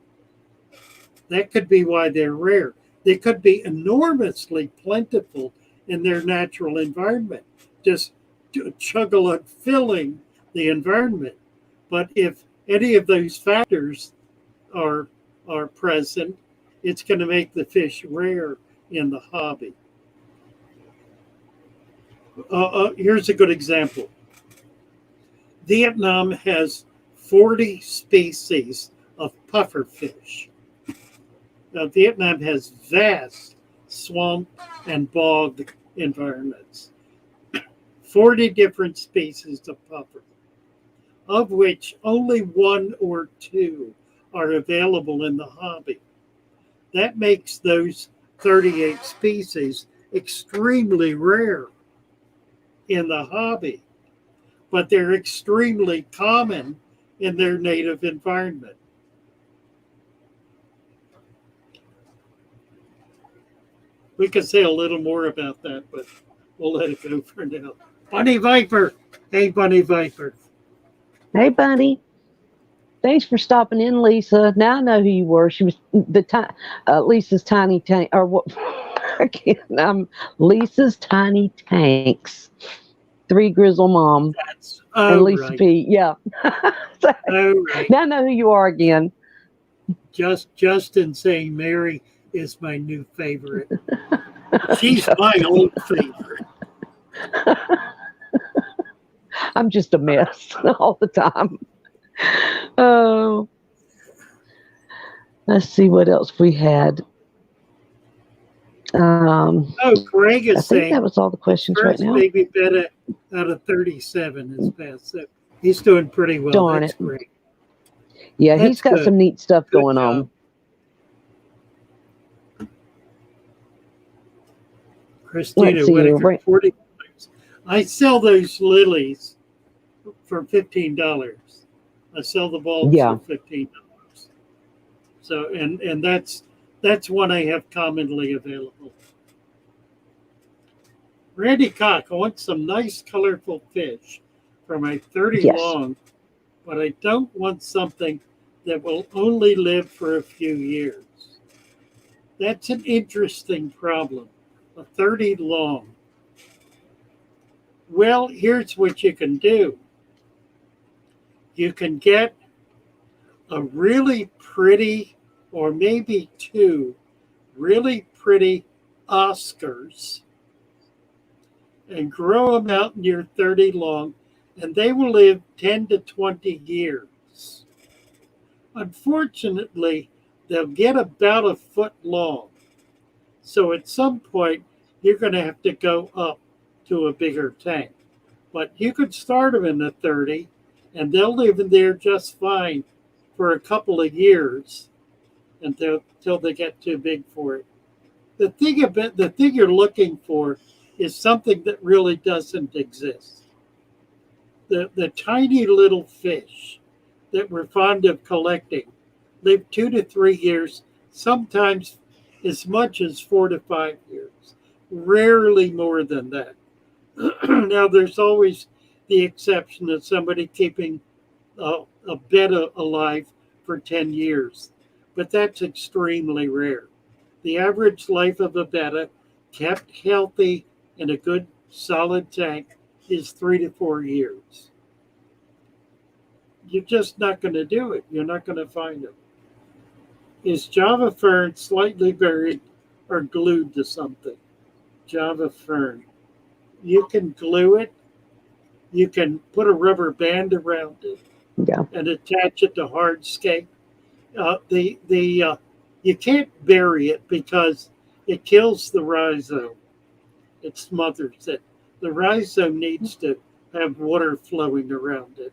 That could be why they're rare. They could be enormously plentiful in their natural environment, just chug-a-lug filling the environment. But if any of those factors are present, it's going to make the fish rare in the hobby. Here's a good example. Vietnam has 40 species of pufferfish. Now, Vietnam has vast swamp and bog environments. 40 different species of puffer, of which only 1 or 2 are available in the hobby. That makes those 38 species extremely rare in the hobby, but they're extremely common in their native environment. We could say a little more about that, but we'll let it go for now. Bunny Viper. Hey, Bunny Viper. Hey, Bunny. Thanks for stopping in, Lisa. Now I know who you were. She was Lisa's Tiny Tank, or what? Again, Lisa's Tiny Tanks. 3 Grizzle Mom. And Lisa right. P. Yeah. Right. Now I know who you are again. Justin saying Mary is my new favorite. She's my old favorite. I'm just a mess all the time. Oh, let's see what else we had. Greg is I think saying that was all the questions right now. Baby Betta out of 37 is passed. So he's doing pretty well. Darn That's it. great. Yeah, That's he's got good. some neat stuff Good going job. on. Christina Let's see here, Whitaker, right. $40. I sell those lilies for $15. I sell the bulbs Yeah. for $15. So and that's one I have commonly available. Randy Cock, I want some nice colorful fish for my 30 Yes. long, but I don't want something that will only live for a few years. That's an interesting problem. A 30 long. Well, here's what you can do. You can get a really pretty, or maybe 2 really pretty Oscars, and grow them out in your 30 long, and they will live 10 to 20 years. Unfortunately, they'll get about a foot long. So at some point, you're going to have to go up to a bigger tank. But you could start them in the 30, and they'll live in there just fine for a couple of years until they get too big for it. The thing you're looking for is something that really doesn't exist. The tiny little fish that we're fond of collecting live 2 to 3 years, sometimes as much as 4 to 5 years, rarely more than that. Now, there's always the exception of somebody keeping a Betta alive for 10 years, but that's extremely rare. The average life of a Betta, kept healthy in a good solid tank, is 3 to 4 years. You're just not going to do it. You're not going to find them. Is Java Fern slightly buried or glued to something? Java Fern. You can glue it. You can put a rubber band around it and attach it to hardscape. You can't bury it because it kills the rhizome. It smothers it. The rhizome needs to have water flowing around it.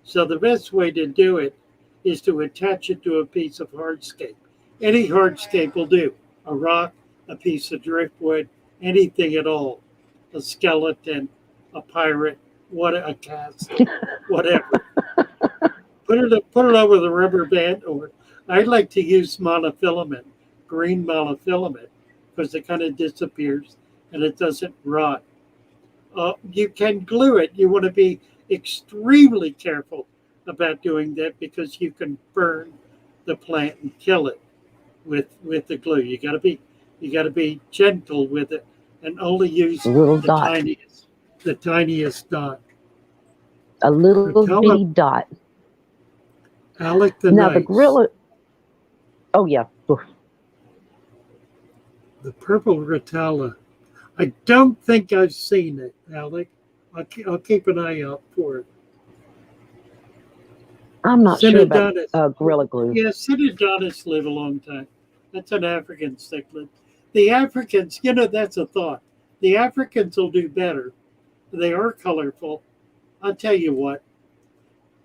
So the best way to do it is to attach it to a piece of hardscape. Any hardscape will do. A rock, a piece of driftwood, anything at all. A skeleton, a pirate, a castle, whatever. Put it over the rubber band, or I like to use monofilament, green monofilament, because it kind of disappears and it doesn't rot. You can glue it. You want to be extremely careful about doing that because you can burn the plant and kill it with the glue. You got to be gentle with it and only use the tiniest dot. A little bitty dot. Alec the Now Nice. the gorilla. Oh yeah. The purple Rotella. I don't think I've seen it, Alec. I'll keep an eye out for it. I'm not sure about Synodontis. Gorilla Glue. Yeah, Synodontis live a long time. That's an African cichlid. The Africans, that's a thought. The Africans will do better. They are colorful. I'll tell you what.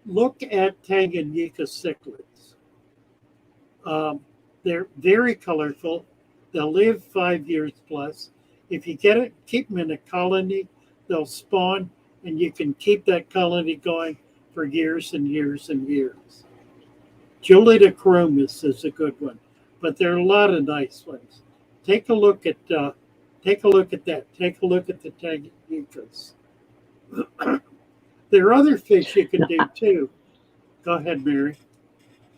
Look at Tanganyika cichlids. They're very colorful. They'll live 5 years plus. If you keep them in a colony, they'll spawn, and you can keep that colony going for years and years and years. Julita chromis is a good one, but there are a lot of nice ones. Take a look at that. Take a look at the Tanganyikas. There are other fish you can do too. Go ahead, Mary.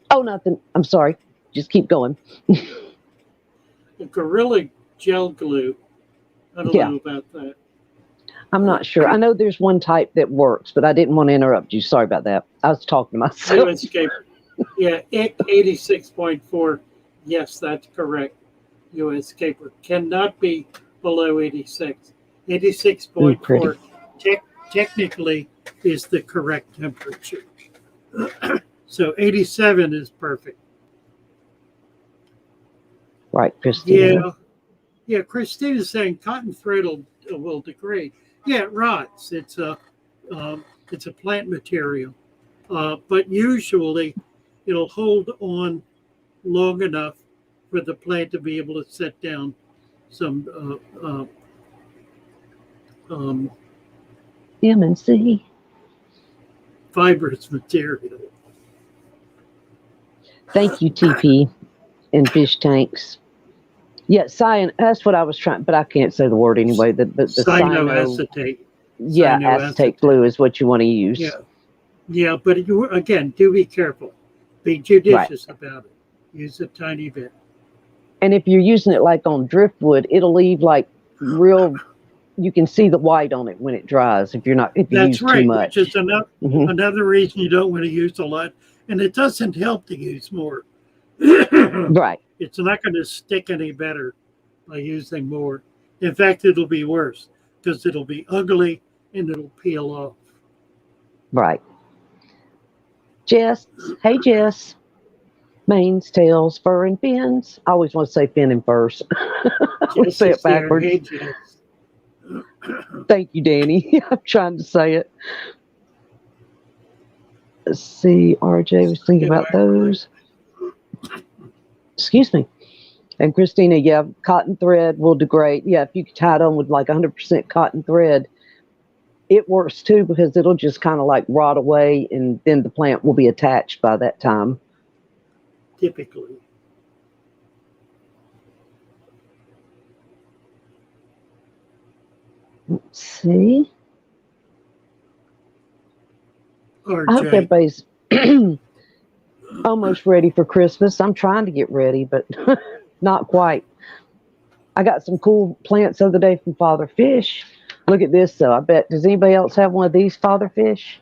Oh, nothing. I'm sorry. Just keep going. The gorilla gel glue. I don't know about that. I'm not sure. I know there's one type that works, but I didn't want to interrupt you. Sorry about that. I was talking to myself. US caper. Yeah, IC 86.4. Yes, that's correct. US caper cannot be below 86. 86.4 technically is the correct temperature. So 87 is perfect. Right, Christina. Yeah, Christina's saying cotton thread will degrade. Yeah, it rots. It's a plant material, but usually it'll hold on long enough for the plant to be able to set down some M&C fibrous material. Thank you, TP and fish tanks. Yeah, that's what I was trying, but I can't say the word anyway. The cyanoacetate. Yeah, acetate glue is what you want to use. Yeah, but again, do be careful. Be judicious about it. Use a tiny bit. And if you're using it like on driftwood, it'll leave like real. You can see the white on it when it dries. If you use too much. Which is another reason you don't want to use a lot, and it doesn't help to use more. Right. It's not going to stick any better by using more. In fact, it'll be worse because it'll be ugly and it'll peel off. Right. Jess. Hey, Jess. Manes, tails, fur, and fins. I always want to say fin and furs. Let's say it backwards. Hey, Jess. Thank you, Danny. I'm trying to say it. Let's see. RJ was thinking about those. Excuse me. And Christina, cotton thread will degrade. Yeah, if you tie it on with like 100% cotton thread, it works too because it'll just kind of like rot away and then the plant will be attached by that time. Typically. Let's see. RJ. I hope everybody's almost ready for Christmas. I'm trying to get ready, but not quite. I got some cool plants the other day from Father Fish. Look at this, though. I bet. Does anybody else have one of these Father Fish?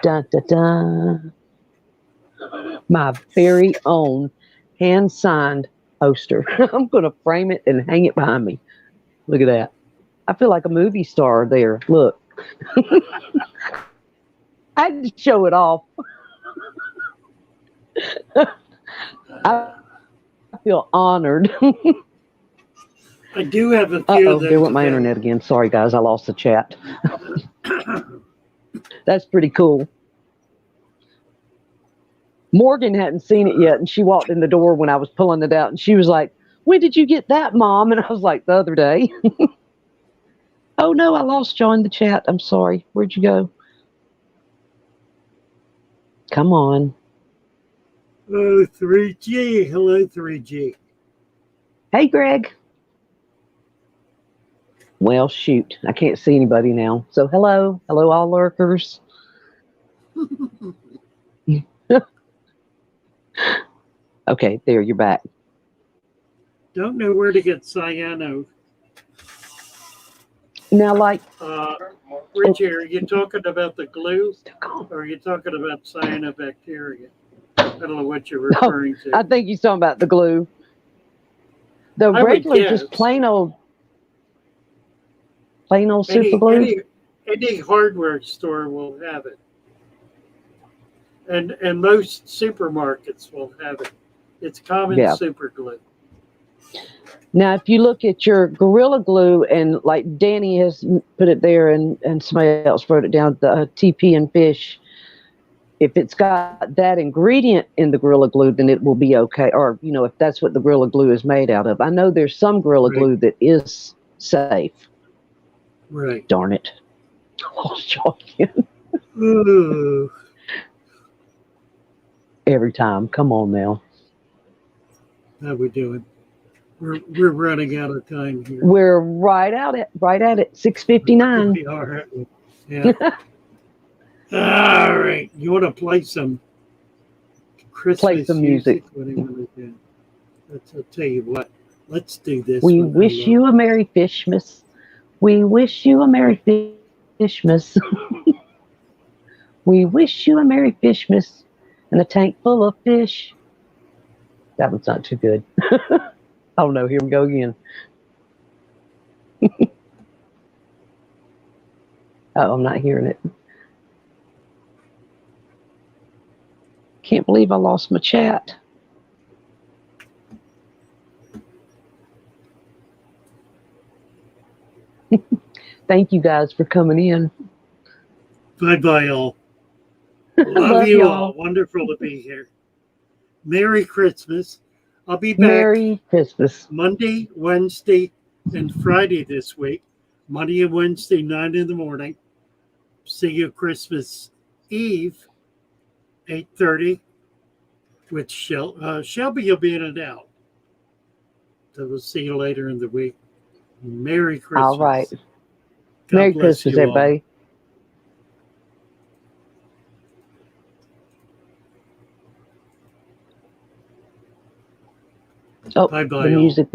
Dun, dun, dun. My very own hand-signed poster. I'm going to frame it and hang it behind me. Look at that. I feel like a movie star there. Look. I had to show it off. I feel honored. I do have a few of those. There went my internet again. Sorry, guys. I lost the chat. That's pretty cool. Morgan hadn't seen it yet, and she walked in the door when I was pulling it out, and she was like, "When did you get that, Mom?" And I was like, "The other day." Oh, no, I lost y'all in the chat. I'm sorry. Where'd you go? Come on. Oh, 3G. Hello, 3G. Hey, Greg. Well, shoot. I can't see anybody now. So, hello. Hello, all lurkers. Okay, there, you're back. Don't know where to get cyano. Now, like... Richie, are you talking about the glue? Or are you talking about cyanobacteria? I don't know what you're referring to. I think he's talking about the glue. The regular, just plain old... Plain old super glue? Any hardware store will have it. And most supermarkets will have it. It's common super glue. Now, if you look at your Gorilla Glue, and like Danny has put it there, and somebody else wrote it down, the TP and Fish, if it's got that ingredient in the Gorilla Glue, then it will be okay. Or, you know, if that's what the Gorilla Glue is made out of. I know there's some Gorilla Glue that is safe. Right. Darn it. Oh, shocking. Ooh. Every time. Come on now. How we doing? We're running out of time here. We're right at it. 6:59. We are. Yeah. All right. You want to play some Christmas music? What do you want to do? I'll tell you what. Let's do this. We wish you a Merry Fishmas. We wish you a Merry Fishmas. We wish you a Merry Fishmas and a tank full of fish. That one's not too good. Oh no, here we go again. Oh, I'm not hearing it. Can't believe I lost my chat. Thank you guys for coming in. Bye-bye, all. Love you all. Wonderful to be here. Merry Christmas. I'll be back Merry Christmas. Monday, Wednesday, and Friday this week. Monday and Wednesday, 9 in the morning. See you Christmas Eve, 8:30, with Shelby will be in and out. So we'll see you later in the week. Merry Christmas. All right. God Merry bless Christmas, you all. everybody. Oh, Bye-bye, the all. music.